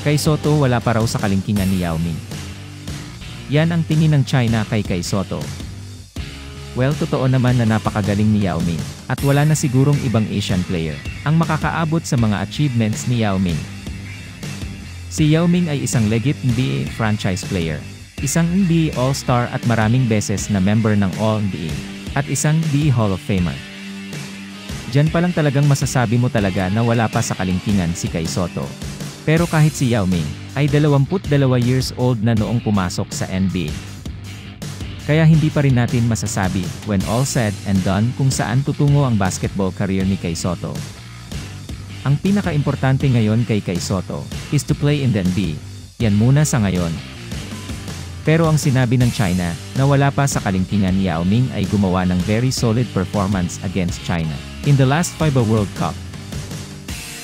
Kay Soto wala pa raw sa kalingkingan ni Yao Ming. Yan ang tingin ng China kay Soto. Well, totoo naman na napakagaling ni Yao Ming, at wala na sigurong ibang Asian player ang makakaabot sa mga achievements ni Yao Ming. Si Yao Ming ay isang legit NBA franchise player, isang NBA All-Star at maraming beses na member ng All-NBA, at isang NBA Hall of Famer. Diyan pa lang talagang masasabi mo talaga na wala pa sa kalingkingan si Soto. Pero kahit si Yao Ming ay 22 years old na noong pumasok sa NBA. Kaya hindi pa rin natin masasabi, when all said and done, kung saan tutungo ang basketball career ni Soto. Ang pinaka-importante ngayon kay Soto is to play in the NBA. Yan muna sa ngayon. Pero ang sinabi ng China na wala pa sa kalingkingan ni Yao Ming ay gumawa ng very solid performance against China in the last FIBA World Cup.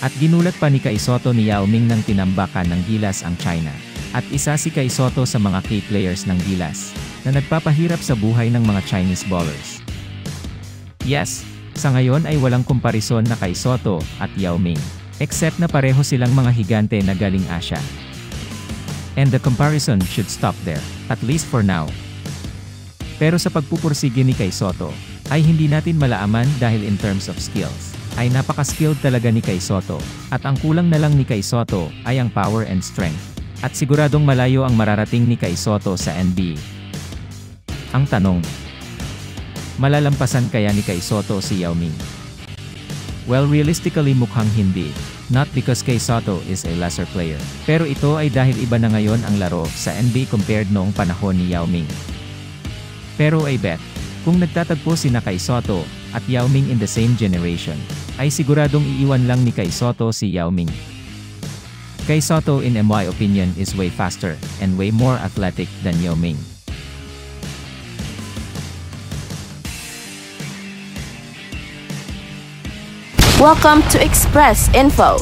At ginulat pa ni Soto ni Yao Ming nang tinambakan ng Gilas ang China. At isa si Soto sa mga key players ng Gilas na nagpapahirap sa buhay ng mga Chinese ballers. Yes, sa ngayon ay walang komparison na Soto at Yao Ming, except na pareho silang mga higante na galing Asia. And the comparison should stop there, at least for now. Pero sa pagpupursige ni Soto, ay hindi natin malaaman dahil in terms of skills, ay napaka-skilled talaga ni Soto, at ang kulang na lang ni Soto ay ang power and strength. At siguradong malayo ang mararating ni Soto sa NBA. Ang tanong, malalampasan kaya ni Soto si Yao Ming? Well, realistically mukhang hindi. Not because Soto is a lesser player. Pero ito ay dahil iba na ngayon ang laro sa NBA compared noong panahon ni Yao Ming. Pero I bet, kung nagtatagpo sina Soto at Yao Ming in the same generation, ay siguradong iiwan lang ni Soto si Yao Ming. Soto in my opinion is way faster and way more athletic than Yao Ming. Welcome to Express Info.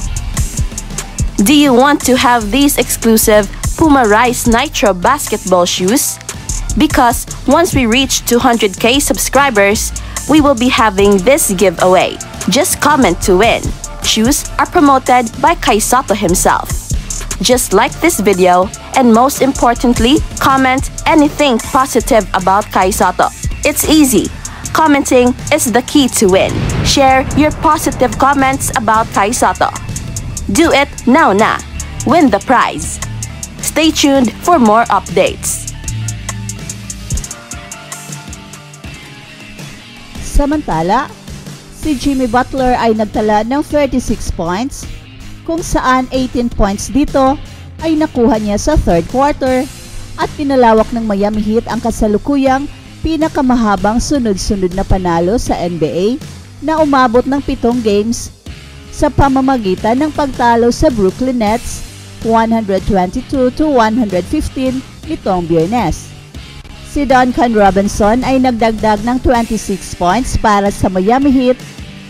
Do you want to have these exclusive Puma Rise Nitro basketball shoes? Because once we reach 200k subscribers, we will be having this giveaway. Just comment to win. Shoes are promoted by Soto himself. Just like this video, and most importantly, comment anything positive about Soto. It's easy. Commenting is the key to win. Share your positive comments about Soto. Do it now na. Win the prize. Stay tuned for more updates. Samantala, si Jimmy Butler ay nagtala ng 36 points, kung saan 18 points dito ay nakuha niya sa third quarter at pinalawak ng Miami Heat ang kasalukuyang pinakamahabang sunod-sunod na panalo sa NBA na umabot ng 7 games sa pamamagitan ng pagtalo sa Brooklyn Nets 122-115 nitong Biyernes. Si Duncan Robinson ay nagdagdag ng 26 points para sa Miami Heat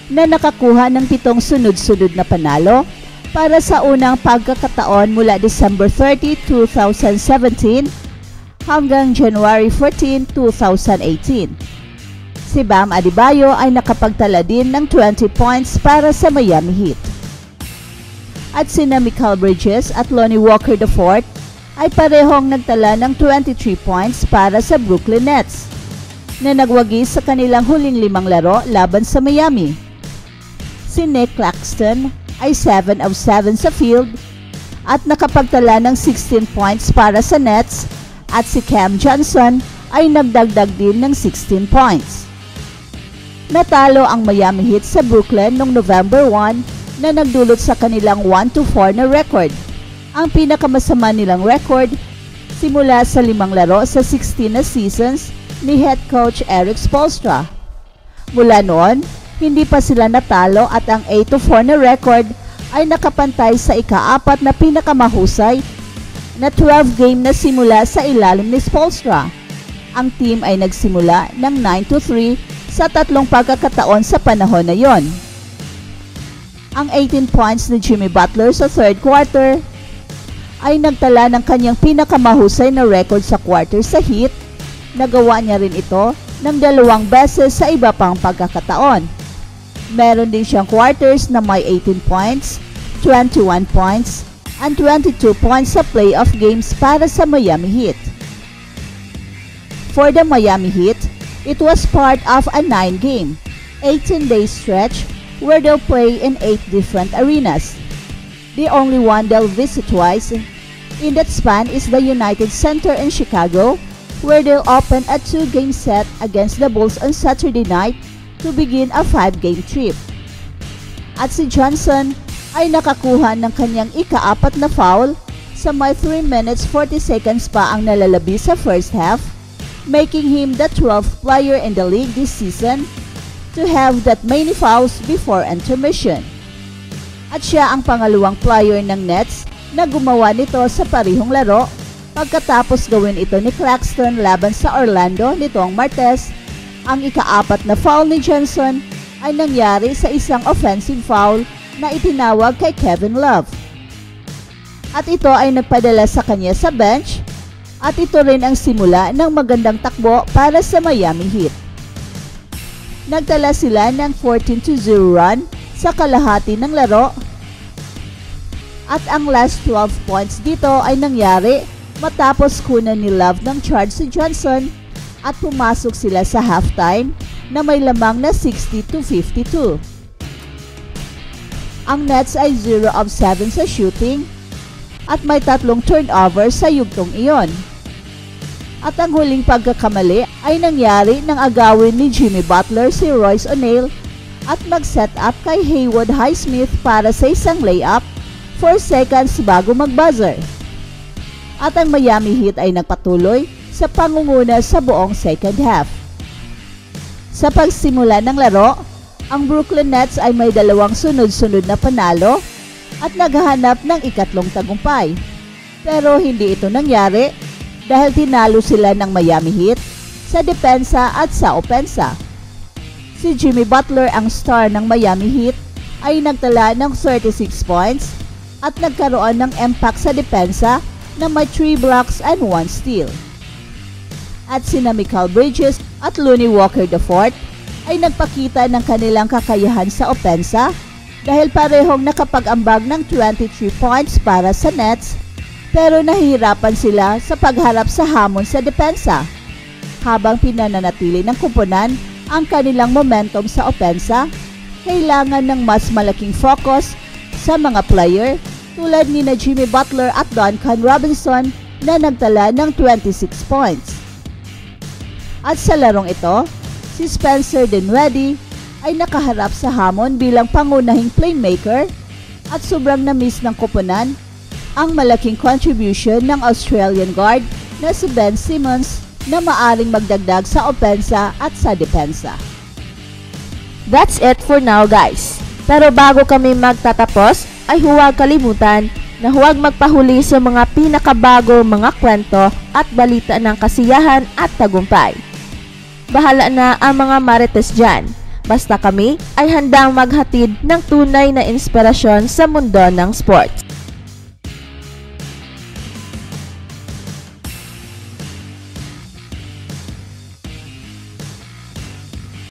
na nakakuha ng 7 sunod-sunod na panalo para sa unang pagkakataon mula December 30, 2017 hanggang January 14, 2018. Si Bam Adebayo ay nakapagtala din ng 20 points para sa Miami Heat. At sina Mikal Bridges at Lonnie Walker IV ay parehong nagtala ng 23 points para sa Brooklyn Nets na nagwagi sa kanilang huling 5 laro laban sa Miami. Si Nick Claxton ay 7 of 7 sa field at nakapagtala ng 16 points para sa Nets, at si Cam Johnson ay nagdagdag din ng 16 points. Natalo ang Miami Heat sa Brooklyn noong November 1 na nagdulot sa kanilang 1-4 na record, ang pinakamasama nilang record simula sa 5 laro sa 16 na seasons ni head coach Erik Spoelstra. Mula noon, hindi pa sila natalo at ang 8-4 na record ay nakapantay sa ika-4 na pinakamahusay na 12-game na simula sa ilalim ni Spoelstra. Ang team ay nagsimula ng 9-3 sa 3 pagkakataon sa panahon na yon. Ang 18 points ni Jimmy Butler sa third quarter ay nagtala ng kanyang pinakamahusay na record sa quarter sa Heat. Nagawa niya rin ito ng 2 beses sa iba pang pagkakataon. Meron din siyang quarters na may 18 points, 21 points, and 22 points sa playoff games para sa Miami Heat. For the Miami Heat, it was part of a 9-game, 18-day stretch where they'll play in 8 different arenas. The only one they'll visit twice in that span is the United Center in Chicago, where they'll open a 2-game set against the Bulls on Saturday night to begin a 5-game trip. At si Johnson ay nakakuha ng kanyang ika-4 na foul sa may 3 minutes 40 seconds pa ang nalalabi sa first half, making him the 12th player in the league this season to have that many fouls before intermission. At siya ang pangalawang player ng Nets na gumawa nito sa parihong laro pagkatapos gawin ito ni Claxton laban sa Orlando nitong Martes. Ang ika-4 na foul ni Johnson ay nangyari sa isang offensive foul na itinawag kay Kevin Love. At ito ay nagpadala sa kanya sa bench at ito rin ang simula ng magandang takbo para sa Miami Heat. Nagtala sila ng 14-0 run sa kalahati ng laro at ang last 12 points dito ay nangyari matapos kunan ni Love ng charge si Johnson at pumasok sila sa halftime na may lamang na 60-52. Ang Nets ay 0 of 7 sa shooting at may 3 turnover sa yugtong iyon. At ang huling pagkakamali ay nangyari nang agawin ni Jimmy Butler si Royce O'Neal at mag-set up kay Haywood Highsmith para sa isang layup 4 seconds bago mag-buzzer. At ang Miami Heat ay nagpatuloy sa pangunguna sa buong second half. Sa pagsimula ng laro, ang Brooklyn Nets ay may 2 sunod-sunod na panalo at naghahanap ng ikatlong tagumpay. Pero hindi ito nangyari dahil tinalo sila ng Miami Heat sa depensa at sa opensa. Si Jimmy Butler, ang star ng Miami Heat, ay nagtala ng 36 points at nagkaroon ng impact sa depensa na may 3 blocks and 1 steal. At sina Mikal Bridges at Lonnie Walker IV ay nagpakita ng kanilang kakayahan sa opensa dahil parehong nakapag-ambag ng 23 points para sa Nets, pero nahihirapan sila sa pagharap sa hamon sa depensa. Habang pinananatili ng kumpunan ang kanilang momentum sa opensa, kailangan ng mas malaking focus sa mga player tulad ni na Jimmy Butler at Duncan Robinson na nagtala ng 26 points. At sa larong ito, si Spencer Dinwiddie ay nakaharap sa hamon bilang pangunahing playmaker at sobrang na-miss ng koponan ang malaking contribution ng Australian guard na si Ben Simmons na maaring magdagdag sa opensa at sa depensa. That's it for now, guys. Pero bago kami magtatapos, ay huwag kalimutan na huwag magpahuli sa mga pinakabago mga kwento at balita ng kasiyahan at tagumpay. Bahala na ang mga marites dyan. Basta kami ay handang maghatid ng tunay na inspirasyon sa mundo ng sports.